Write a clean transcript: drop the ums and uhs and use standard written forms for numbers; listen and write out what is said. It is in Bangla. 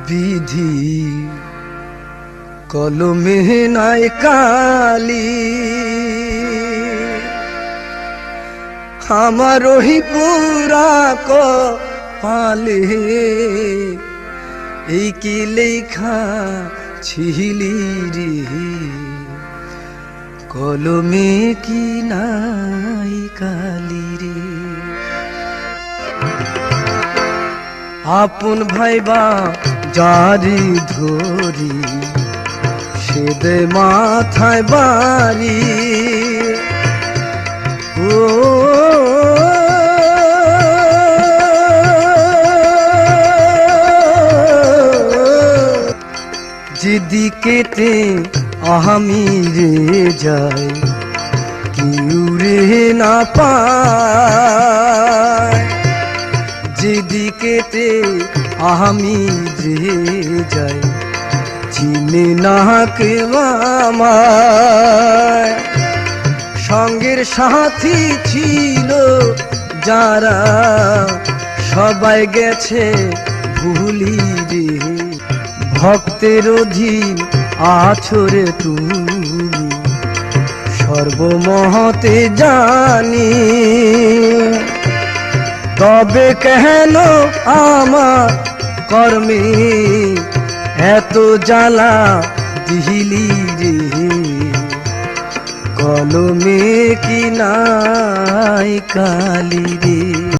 বিধি কলমে নাই কালি, আমার ওই পুরা কপালে এই কি লেখা ছিলি রে, কলমে কি নাই কালি রে। আপন ভাইবা জারি ধরি সে দে মাথায় বাড়ি, ও যেদিকেতে আমি রে যাই কেউ রে না পায়, যেদিকেতে আমি যে যাই চিনে না কেউ আমায়। সঙ্গের সাথী ছিল যারা সবাই গেছে ভুলি রে, ভক্তের অধীন আছো রে তুমি সর্বমহতে জানি, তবে কেন আমার কর্মে এত জ্বালা দিলি রে, কলমে কি নাই কালি রে।